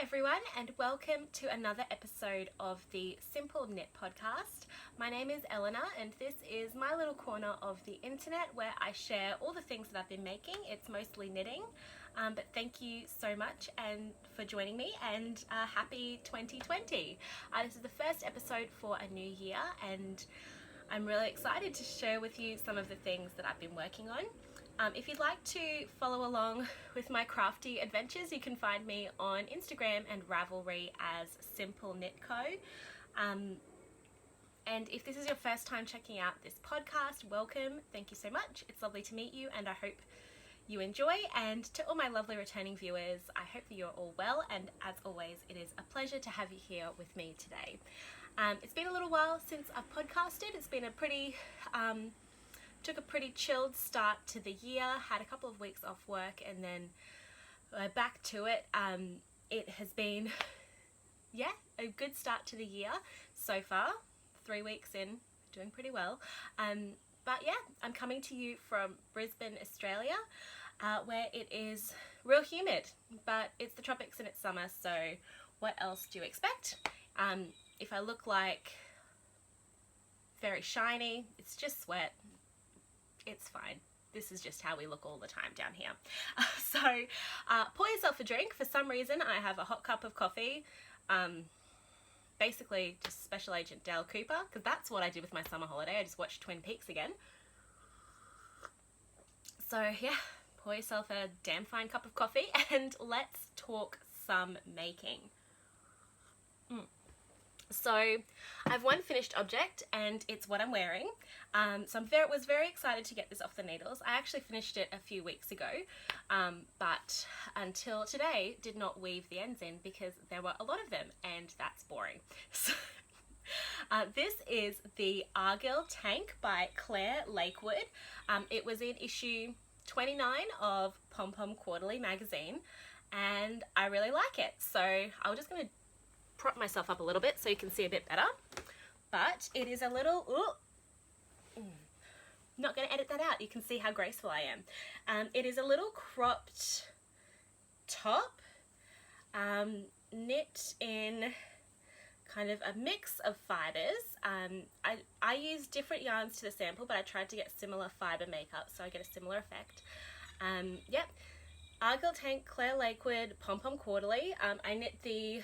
everyone, and welcome to another episode of the Simple Knit podcast. My name is Elina, and this is my little corner of the internet where I share all the things that I've been making. It's mostly knitting, but thank you so much and for joining me, and happy 2020. This is the first episode for a new year, and I'm really excited to share with you some of the things that I've been working on. If you'd like to follow along with my crafty adventures, you can find me on Instagram and Ravelry as Simple Knit Co. And if this is your first time checking out this podcast, welcome. Thank you so much. It's lovely to meet you, and I hope you enjoy. And to all my lovely returning viewers, I hope that you're all well. And as always, it is a pleasure to have you here with me today. It's been a little while since I've podcasted. It's been a pretty... took a pretty chilled start to the year, had a couple of weeks off work, and then back to it. It has been, a good start to the year so far. 3 weeks in, doing pretty well. But yeah, I'm coming to you from Brisbane, Australia, where it is real humid, but it's the tropics and it's summer, so what else do you expect? If I look like very shiny, it's just sweat. It's fine. This is just how we look all the time down here. So pour yourself a drink. For some reason, I have a hot cup of coffee. Basically, just Special Agent Dale Cooper, because that's what I did with my summer holiday. I just watched Twin Peaks again. So yeah, pour yourself a damn fine cup of coffee and let's talk some making. So I have one finished object, and it's what I'm wearing. So I was very excited to get this off the needles. I actually finished it a few weeks ago, but until today did not weave the ends in because there were a lot of them, and that's boring. So, this is the Argil Tank by Claire Lakewood. It was in issue 29 of Pom Pom Quarterly magazine, and I really like it. So I'm just going to prop myself up a little bit so you can see a bit better, but it is a little not going to edit that out. You can see how graceful I am. It is a little cropped top, knit in kind of a mix of fibers. I use different yarns to the sample, but I tried to get similar fiber makeup so I get a similar effect. Yep, Argil Tank, Claire Lakewood, Pom Pom Quarterly. I knit the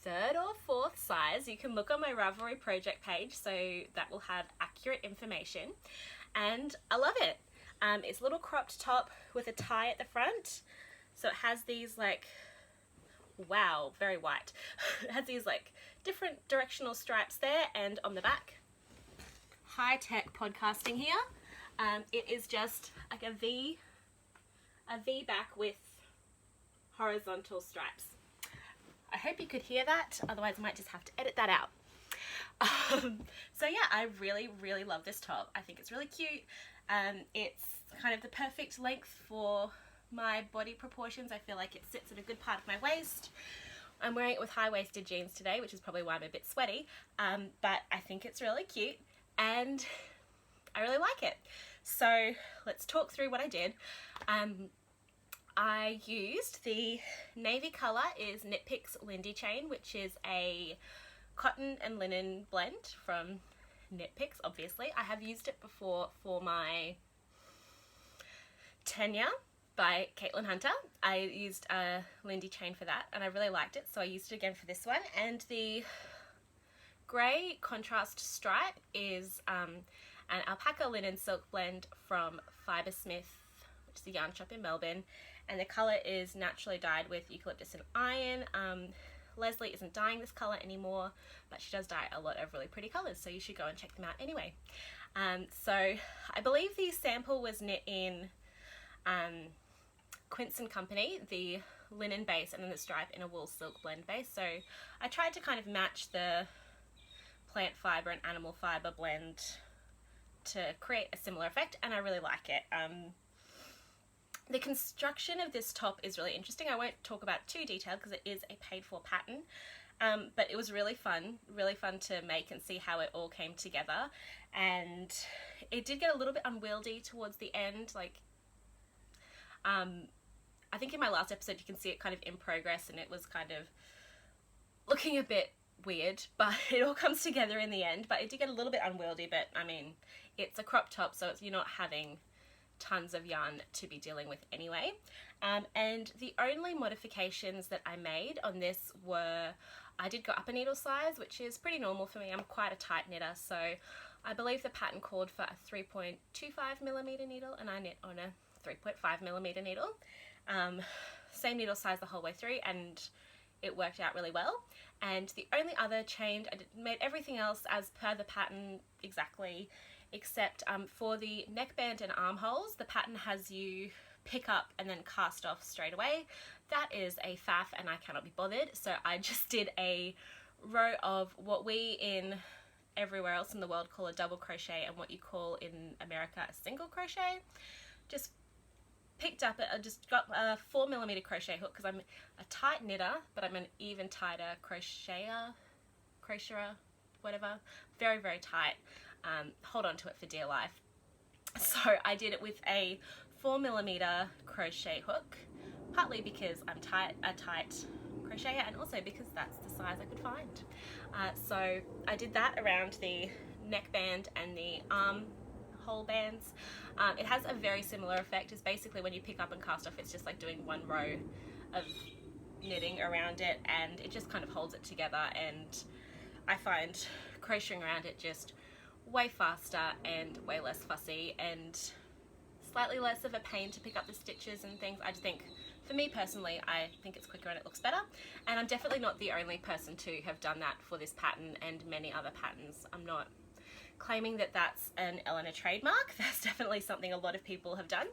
3rd or 4th size. You can look on my Ravelry project page, so that will have accurate information, and I love it. It's a little cropped top with a tie at the front, so it has these wow, very white. It has these different directional stripes there, and on the back, high-tech podcasting here. It is just like a V back with horizontal stripes. I hope you could hear that, otherwise I might just have to edit that out. So yeah, I really love this top. I think it's really cute. It's kind of the perfect length for my body proportions. I feel like it sits at a good part of my waist. I'm wearing it with high-waisted jeans today, which is probably why I'm a bit sweaty, but I think it's really cute and I really like it. So let's talk through what I did. I used the navy colour is Knit Picks Lindy Chain, which is a cotton and linen blend from Knit Picks, obviously. I have used it before for my Tenure by Caitlin Hunter. I used a Lindy chain for that and I really liked it, so I used it again for this one. And the grey contrast stripe is an alpaca linen silk blend from Fibersmith, which is a yarn shop in Melbourne. And the colour is naturally dyed with eucalyptus and iron. Leslie isn't dyeing this colour anymore, but she does dye a lot of really pretty colours, so you should go and check them out anyway. So I believe the sample was knit in Quince & Company, the linen base, and then the stripe in a wool silk blend base. So I tried to kind of match the plant fibre and animal fibre blend to create a similar effect, and I really like it. The construction of this top is really interesting. I won't talk about it too detailed because it is a paid for pattern, but it was really fun to make and see how it all came together. And it did get a little bit unwieldy towards the end. I think in my last episode you can see it kind of in progress, and it was kind of looking a bit weird, but it all comes together in the end. But it did get a little bit unwieldy, but I mean, it's a crop top, so you're not having tons of yarn to be dealing with anyway. And the only modifications that I made on this were, I did go up a needle size, which is pretty normal for me. I'm quite a tight knitter, so I believe the pattern called for a 3.25mm needle, and I knit on a 3.5mm needle. Same needle size the whole way through, and it worked out really well. And the only other change, I made everything else as per the pattern exactly, except for the neckband and armholes, the pattern has you pick up and then cast off straight away. That is a faff and I cannot be bothered, so I just did a row of what we in everywhere else in the world call a double crochet, and what you call in America a single crochet. Just picked up, I just got a 4mm crochet hook because I'm a tight knitter, but I'm an even tighter crocheter, whatever. Very, very tight. Hold on to it for dear life. So I did it with a 4mm crochet hook, partly because I'm a tight crocheter, and also because that's the size I could find. So I did that around the neckband and the armhole bands. It has a very similar effect. It's basically when you pick up and cast off, it's just like doing one row of knitting around it, and it just kind of holds it together. And I find crocheting around it just way faster and way less fussy, and slightly less of a pain to pick up the stitches and things. I just think, for me personally, I think it's quicker and it looks better. And I'm definitely not the only person to have done that for this pattern and many other patterns. I'm not claiming that that's an Elina trademark. That's definitely something a lot of people have done.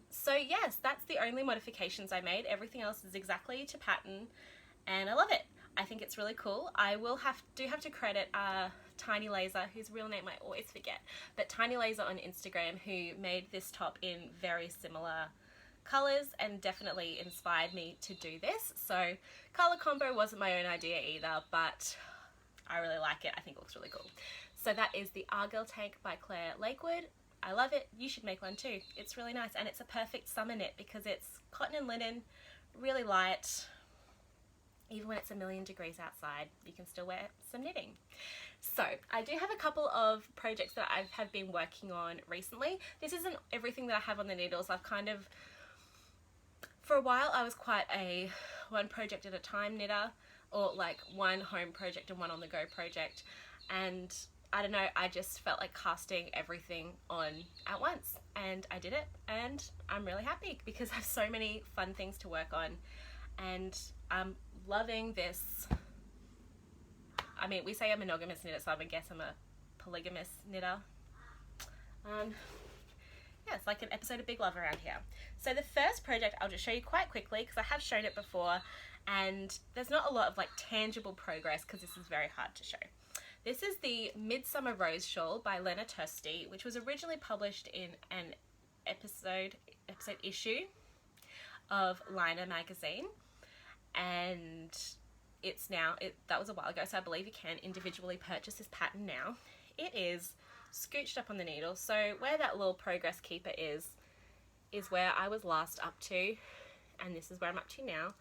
So yes, that's the only modifications I made. Everything else is exactly to pattern, and I love it. I think it's really cool. I do have to credit Tiny Laser, whose real name I always forget, but Tiny Laser on Instagram, who made this top in very similar colours and definitely inspired me to do this. So colour combo wasn't my own idea either, but I really like it. I think it looks really cool. So that is the Argil Tank by Claire Lakewood. I love it. You should make one too. It's really nice, and it's a perfect summer knit because it's cotton and linen, really light. Even when it's a million degrees outside, you can still wear some knitting. So I do have a couple of projects that I have been working on recently. This isn't everything that I have on the needles. I've kind of, for a while I was quite a one project at a time knitter, or like one home project and one on the go project. And I don't know, I just felt like casting everything on at once, and I did it, and I'm really happy because I have so many fun things to work on, and I'm loving this. I mean, we say a monogamous knitter, so I would guess I'm a polygamous knitter. Yeah, it's like an episode of Big Love around here. So the first project I'll just show you quite quickly because I have shown it before, and there's not a lot of like tangible progress because this is very hard to show. This is the Midsummer Rose Shawl by Lena Tosti, which was originally published in an episode issue of Liner magazine, and it's now, that was a while ago, so I believe you can individually purchase this pattern now. It is scooched up on the needle, so where that little progress keeper is where I was last up to, and this is where I'm up to now.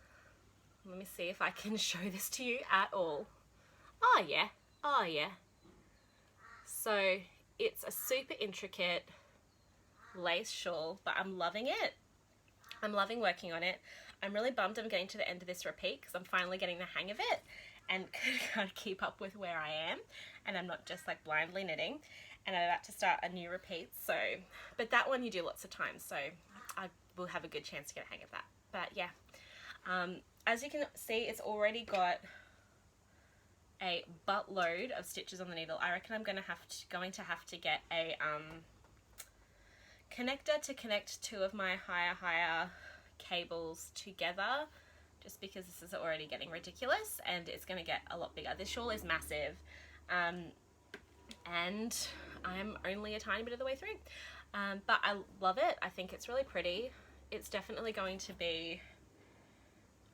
Let me see if I can show this to you at all. Oh yeah. Oh yeah. So it's a super intricate lace shawl, but I'm loving it. I'm loving working on it. I'm really bummed I'm getting to the end of this repeat because I'm finally getting the hang of it and kind of keep up with where I am, and I'm not just like blindly knitting, and I'm about to start a new repeat. So, but that one you do lots of times, so I will have a good chance to get a hang of that. But yeah, as you can see, it's already got a buttload of stitches on the needle. I reckon I'm going to have to get a connector to connect two of my higher cables together, just because this is already getting ridiculous and it's going to get a lot bigger. This shawl is massive, and I'm only a tiny bit of the way through, but I love it. I think it's really pretty. It's definitely going to be,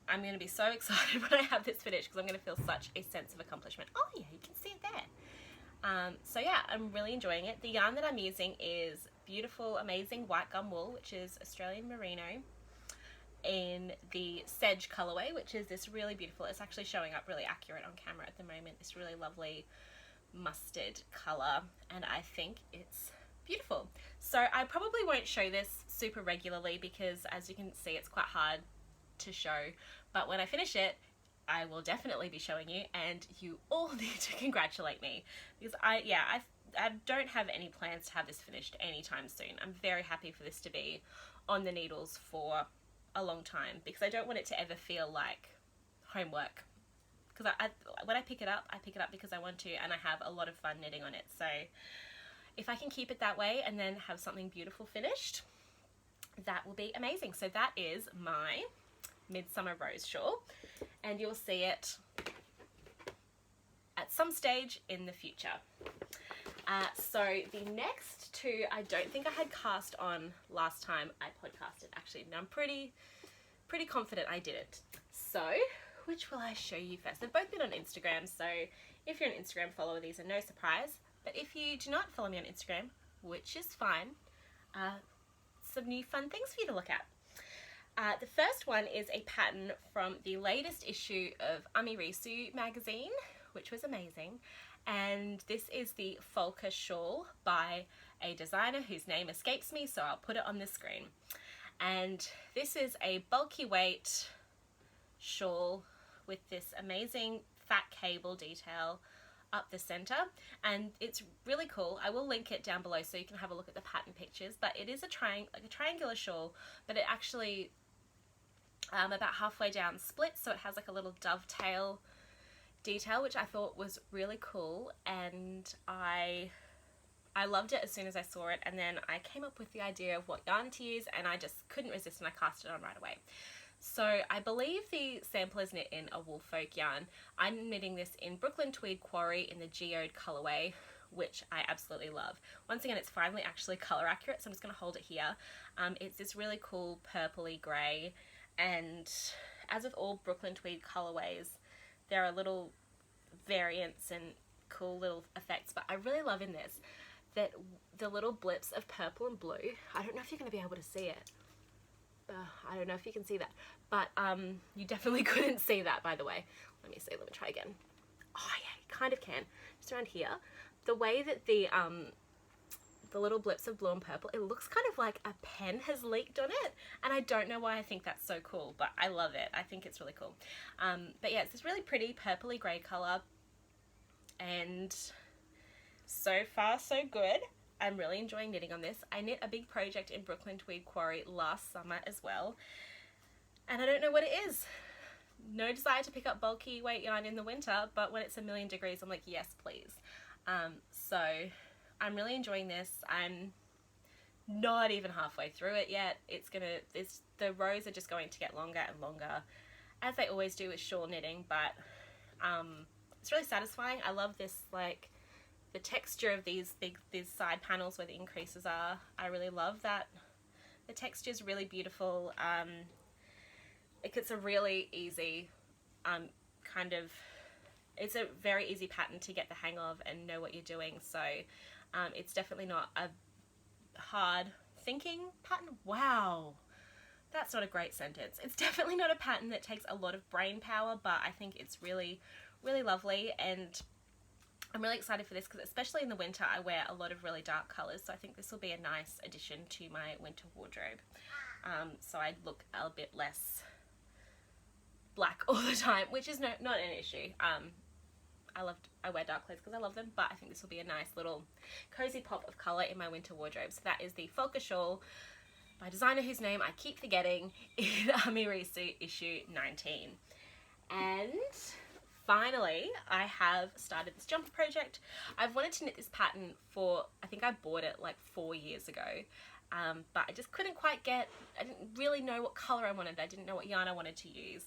I'm going to be so excited when I have this finished because I'm going to feel such a sense of accomplishment. Oh yeah, you can see it there. So yeah, I'm really enjoying it. The yarn that I'm using is beautiful, amazing white gum wool, which is Australian merino. in the Sedge colorway, which is this really beautiful, it's actually showing up really accurate on camera at the moment, this really lovely mustard color, and I think it's beautiful. So I probably won't show this super regularly because, as you can see, it's quite hard to show, but when I finish it I will definitely be showing you, and you all need to congratulate me because I don't have any plans to have this finished anytime soon. I'm very happy for this to be on the needles for a long time because I don't want it to ever feel like homework, because when I pick it up because I want to, and I have a lot of fun knitting on it. So if I can keep it that way and then have something beautiful finished, that will be amazing. So that is my Midsummer Rose Shawl, and you'll see it at some stage in the future. So the next two, I don't think I had cast on last time I podcasted, actually. No, I'm pretty confident I didn't. So which will I show you first? They've both been on Instagram, so if you're an Instagram follower, these are no surprise. But if you do not follow me on Instagram, which is fine, some new fun things for you to look at. The first one is a pattern from the latest issue of Amerisu magazine, which was amazing. And this is the Fulco Shawl by a designer whose name escapes me, so I'll put it on the screen. And this is a bulky weight shawl with this amazing fat cable detail up the center, and it's really cool. I will link it down below so you can have a look at the pattern pictures, but it is a triangular shawl, but it actually about halfway down splits, so it has like a little dovetail detail, which I thought was really cool, and I loved it as soon as I saw it. And then I came up with the idea of what yarn to use, and I just couldn't resist, and I cast it on right away. So I believe the sample is knit in a wool folk yarn. I'm knitting this in Brooklyn Tweed Quarry in the geode colorway, which I absolutely love. Once again, it's finally actually color accurate, so I'm just going to hold it here. It's this really cool purpley grey, and as with all Brooklyn Tweed colorways, there are little variants and cool little effects, but I really love in this that the little blips of purple and blue, I don't know if you're going to be able to see it. I don't know if you can see that, but you definitely couldn't see that, by the way. Let me see, let me try again. Oh yeah, you kind of can. Just around here, the way that the little blips of blue and purple, it looks kind of like a pen has leaked on it, and I don't know why I think that's so cool, but I love it. I think it's really cool. But yeah, it's this really pretty purpley grey colour, and so far so good. I'm really enjoying knitting on this. I knit a big project in Brooklyn Tweed Quarry last summer as well, and I don't know what it is. No desire to pick up bulky weight yarn in the winter, but when it's 1,000,000 degrees, I'm like, yes, please. So I'm really enjoying this. I'm not even halfway through it yet. The rows are just going to get longer and longer, as they always do with shawl knitting, but it's really satisfying. I love this, like, the texture of these side panels where the increases are. I really love that. The texture is really beautiful. It's a really easy it's a very easy pattern to get the hang of and know what you're doing. So it's definitely not a hard thinking pattern. Wow, that's not a great sentence. It's definitely not a pattern that takes a lot of brain power, but I think it's really, really lovely, and I'm really excited for this because especially in the winter I wear a lot of really dark colours, so I think this will be a nice addition to my winter wardrobe. So I look a bit less black all the time, which is not an issue. I wear dark clothes because I love them, but I think this will be a nice little cozy pop of colour in my winter wardrobe. So that is the Fulco Shawl by designer whose name I keep forgetting in Amerisu issue 19. And finally, I have started this jumper project. I've wanted to knit this pattern for, I think I bought it like 4 years ago, but I just couldn't quite I didn't really know what colour I wanted. I didn't know what yarn I wanted to use.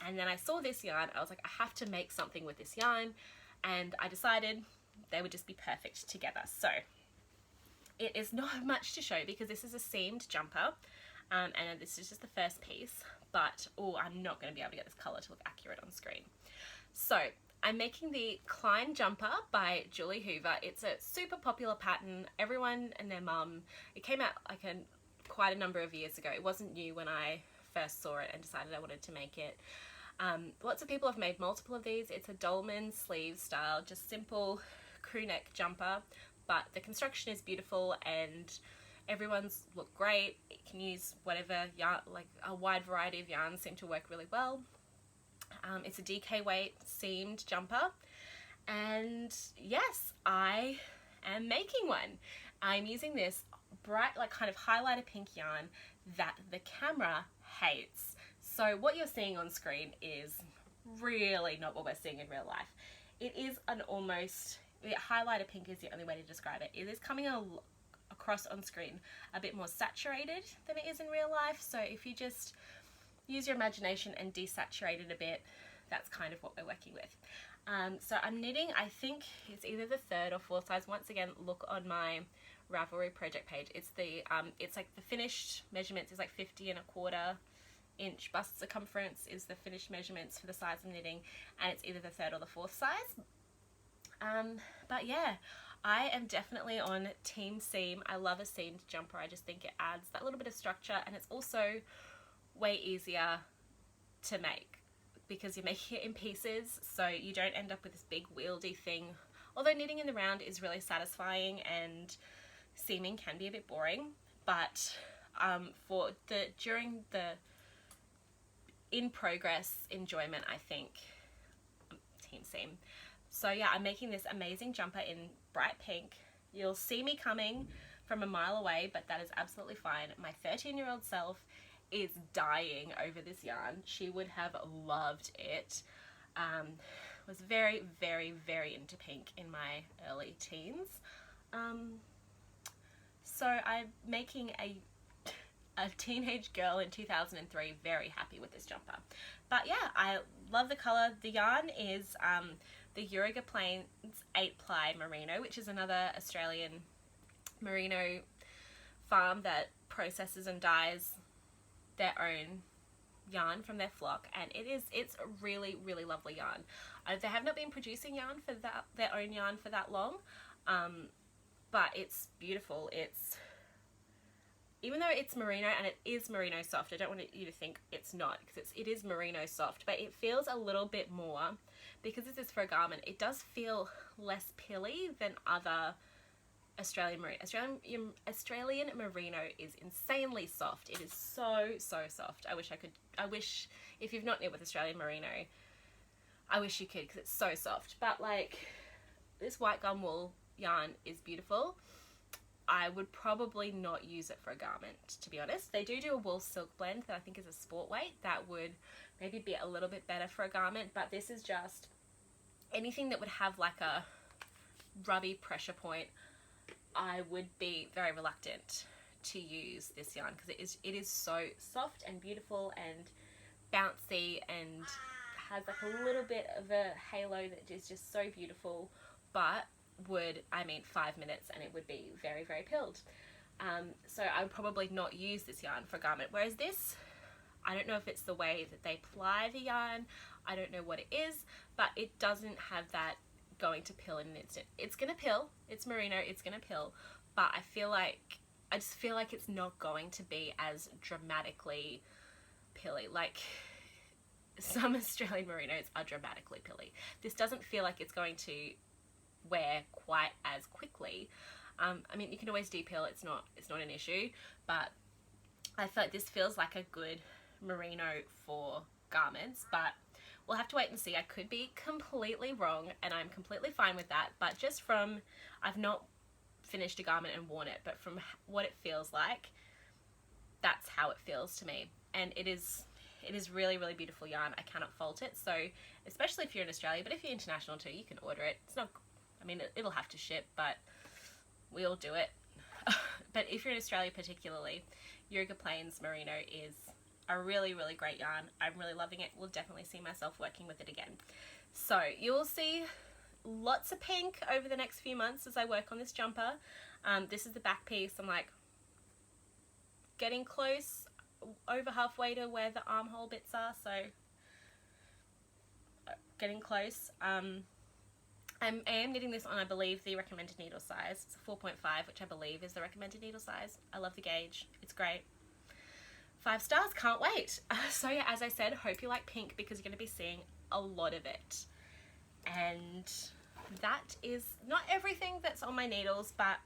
And then I saw this yarn, I was like, I have to make something with this yarn, and I decided they would just be perfect together. So it is not much to show because this is a seamed jumper, and this is just the first piece, but I'm not going to be able to get this colour to look accurate on screen. So I'm making the Klein Jumper by Julie Hoover. It's a super popular pattern. Everyone and their mum, it came out like quite a number of years ago. It wasn't new when I first saw it and decided I wanted to make it. Lots of people have made multiple of these. It's a dolman sleeve style, just simple crew neck jumper, but the construction is beautiful and everyone's look great. It can use whatever yarn, like a wide variety of yarns seem to work really well. It's a DK weight seamed jumper, and yes, I am making one. I'm using this bright, like kind of highlighter pink yarn that the camera hates. So what you're seeing on screen is really not what we're seeing in real life. It is an almost, highlighter pink is the only way to describe it. It is coming across on screen a bit more saturated than it is in real life. So if you just use your imagination and desaturate it a bit, that's kind of what we're working with. So I'm knitting, I think it's either the 3rd or 4th size. Once again, look on my Ravelry project page. It's the it's like the finished measurements is like 50¼ inch bust circumference is the finished measurements for the size I'm knitting, and it's either the 3rd or the 4th size. But yeah, I am definitely on team seam. I love a seamed jumper. I just think it adds that little bit of structure, and it's also way easier to make because you're making it in pieces, so you don't end up with this big wieldy thing. Although knitting in the round is really satisfying and seaming can be a bit boring, but for during the in progress enjoyment, I think team seam. So yeah, I'm making this amazing jumper in bright pink. You'll see me coming from a mile away, but that is absolutely fine. My 13-year-old self is dying over this yarn. She would have loved it. Was very, very, very into pink in my early teens. So I'm making a teenage girl in 2003 very happy with this jumper. But yeah, I love the colour. The yarn is the Eureka Plains 8-ply merino, which is another Australian merino farm that processes and dyes their own yarn from their flock, and it's a really, really lovely yarn. They have not been producing yarn for their own yarn for that long, but it's beautiful. It's, even though it's merino and it is merino soft, I don't want you to think it's not, because it is merino soft, but it feels a little bit more, because this is for a garment, it does feel less pilly than other Australian merino. Australian merino is insanely soft. It is so, so soft. I wish if you've not knit with Australian merino, I wish you could, because it's so soft. But like, this white gum wool yarn is beautiful. I would probably not use it for a garment, to be honest. They do a wool silk blend that I think is a sport weight that would maybe be a little bit better for a garment, but this is just anything that would have like a rubby pressure point. I would be very reluctant to use this yarn because it is so soft and beautiful and bouncy and has like a little bit of a halo that is just so beautiful, but would, 5 minutes and it would be very, very pilled. So I would probably not use this yarn for a garment, whereas this, I don't know if it's the way that they ply the yarn, I don't know what it is, but it doesn't have that going to pill in an instant. It's gonna pill, it's merino, it's gonna pill, but I just feel like it's not going to be as dramatically pilly. Like some Australian merinos are dramatically pilly. This doesn't feel like it's going to wear quite as quickly. You can always de-pill, it's not an issue, but I feel like this feels like a good merino for garments, but we'll have to wait and see. I could be completely wrong, and I'm completely fine with that, but just from, I've not finished a garment and worn it, but from what it feels like, that's how it feels to me. And it is really, really beautiful yarn. I cannot fault it. So especially if you're in Australia, but if you're international too, you can order it. It's not, it'll have to ship, but we all do it. But if you're in Australia particularly, Eureka Plains merino is a really, really great yarn. I'm really loving it. Will definitely see myself working with it again. So you will see lots of pink over the next few months as I work on this jumper. This is the back piece. I'm like getting close, over halfway to where the armhole bits are, so getting close. I am knitting this on, I believe, the recommended needle size. It's a 4.5, which I believe is the recommended needle size. I love the gauge. It's great. 5 stars, can't wait. So yeah, as I said, hope you like pink because you're going to be seeing a lot of it. And that is not everything that's on my needles, but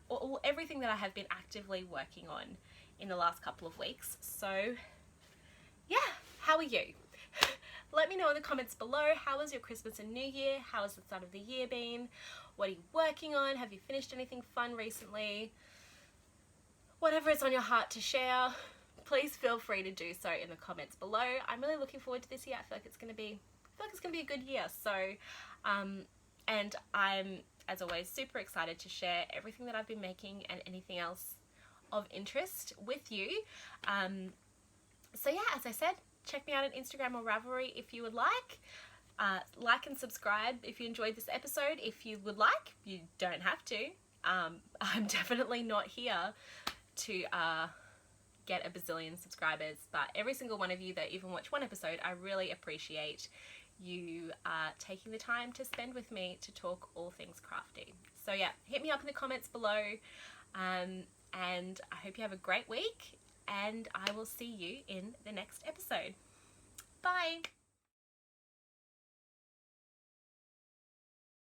everything that I have been actively working on in the last couple of weeks. So yeah, how are you? Let me know in the comments below, how was your Christmas and New Year? How has the start of the year been? What are you working on? Have you finished anything fun recently? Whatever is on your heart to share, please feel free to do so in the comments below. I'm really looking forward to this year. I feel like it's gonna be a good year. So and I'm, as always, super excited to share everything that I've been making and anything else of interest with you. So yeah, as I said, check me out on Instagram or Ravelry if you would like. Like and subscribe if you enjoyed this episode. If you would like, you don't have to. I'm definitely not here to get a bazillion subscribers, but every single one of you that even watch one episode, I really appreciate you taking the time to spend with me to talk all things crafty. So yeah, hit me up in the comments below, and I hope you have a great week, and I will see you in the next episode. Bye!